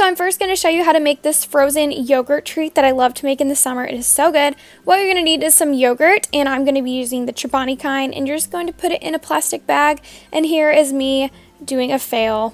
so I'm first going to show you how to make this frozen yogurt treat that I love to make in the summer. It is so good. What you're going to need is some yogurt, and I'm going to be using the Chobani kind, and you're just going to put it in a plastic bag. And here is me doing a fail.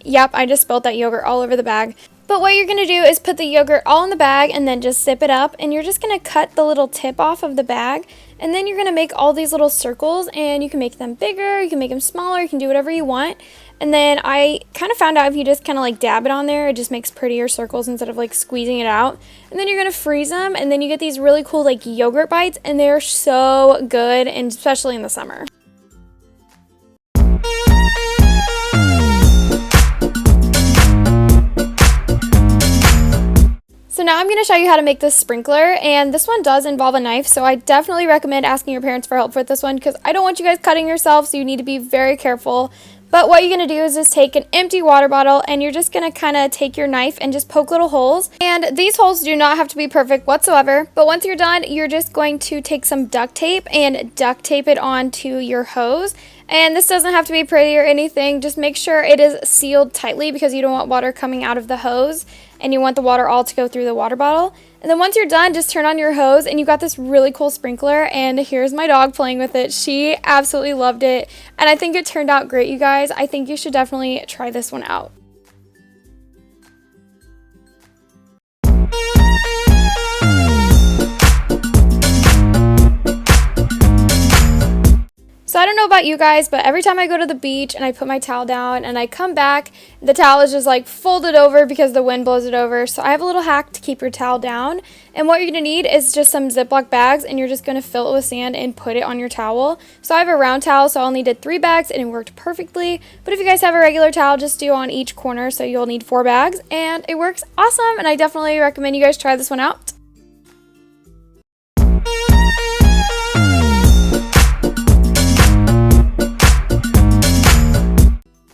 Yep, I just spilled that yogurt all over the bag. But what you're going to do is put the yogurt all in the bag and then just zip it up, and you're just going to cut the little tip off of the bag, and then you're going to make all these little circles, and you can make them bigger, you can make them smaller, you can do whatever you want. And then I kind of found out if you just kind of like dab it on there, it just makes prettier circles instead of like squeezing it out. And then you're going to freeze them, and then you get these really cool like yogurt bites, and they're so good, and especially in the summer. So now I'm going to show you how to make this sprinkler, and this one does involve a knife, so I definitely recommend asking your parents for help with this one because I don't want you guys cutting yourself, so you need to be very careful. But what you're going to do is just take an empty water bottle, and you're just going to kind of take your knife and just poke little holes. And these holes do not have to be perfect whatsoever, but once you're done, you're just going to take some duct tape and duct tape it onto your hose. And this doesn't have to be pretty or anything, just make sure it is sealed tightly because you don't want water coming out of the hose, and you want the water all to go through the water bottle. And then once you're done, just turn on your hose, and you've got this really cool sprinkler, and here's my dog playing with it. She absolutely loved it, and I think it turned out great, you guys. I think you should definitely try this one out. So I don't know about you guys, but every time I go to the beach and I put my towel down and I come back, the towel is just like folded over because the wind blows it over. So I have a little hack to keep your towel down. And what you're going to need is just some Ziploc bags, and you're just going to fill it with sand and put it on your towel. So I have a round towel, so I only did 3 bags and it worked perfectly. But if you guys have a regular towel, just do on each corner, so you'll need 4 bags, and it works awesome. And I definitely recommend you guys try this one out.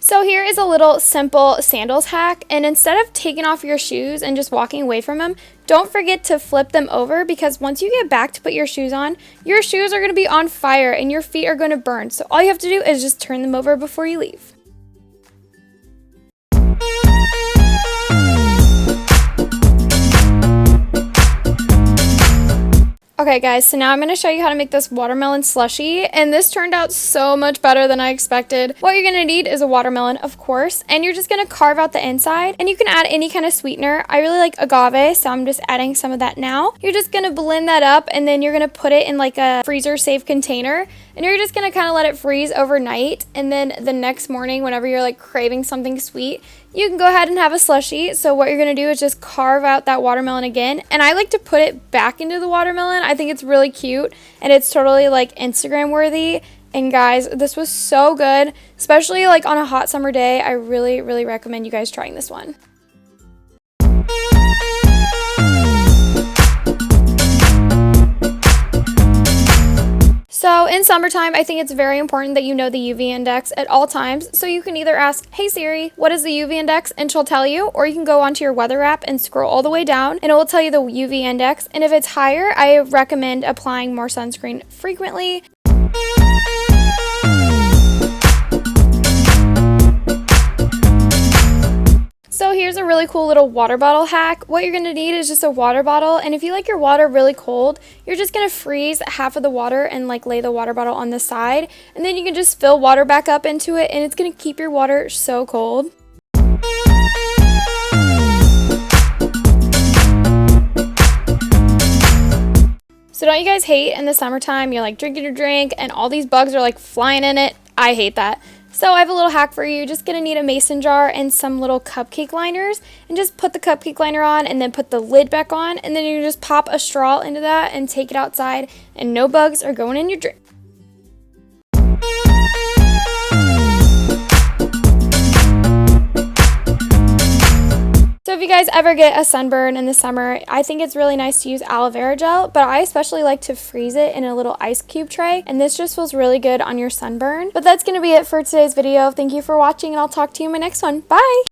So here is a little simple sandals hack, and instead of taking off your shoes and just walking away from them, don't forget to flip them over, because once you get back to put your shoes on, your shoes are going to be on fire and your feet are going to burn. So all you have to do is just turn them over before you leave. Okay guys, so now I'm going to show you how to make this watermelon slushie, and this turned out so much better than I expected. What you're going to need is a watermelon, of course, and you're just going to carve out the inside, and you can add any kind of sweetener. I really like agave, so I'm just adding some of that now. You're just going to blend that up, and then you're going to put it in like a freezer safe container, and you're just going to kind of let it freeze overnight, and then the next morning, whenever you're like craving something sweet, you can go ahead and have a slushie. So what you're going to do is just carve out that watermelon again, and I like to put it back into the watermelon. I think it's really cute, and it's totally like Instagram worthy. And guys, this was so good, especially like on a hot summer day. I really recommend you guys trying this one. So in summertime, I think it's very important that you know the UV index at all times. So you can either ask, hey Siri, what is the UV index? And she'll tell you, or you can go onto your weather app and scroll all the way down, and it will tell you the UV index. And if it's higher, I recommend applying more sunscreen frequently. So here's a really cool little water bottle hack. What you're going to need is just a water bottle, and if you like your water really cold, you're just going to freeze half of the water and like lay the water bottle on the side, and then you can just fill water back up into it, and it's going to keep your water so cold. So don't you guys hate in the summertime, you're like drinking your drink and all these bugs are like flying in it? I hate that. So I have a little hack for you. You're just going to need a mason jar and some little cupcake liners, and just put the cupcake liner on and then put the lid back on, and then you just pop a straw into that and take it outside, and no bugs are going in your drink. So if you guys ever get a sunburn in the summer, I think it's really nice to use aloe vera gel, but I especially like to freeze it in a little ice cube tray, and this just feels really good on your sunburn. But that's going to be it for today's video. Thank you for watching, and I'll talk to you in my next one. Bye!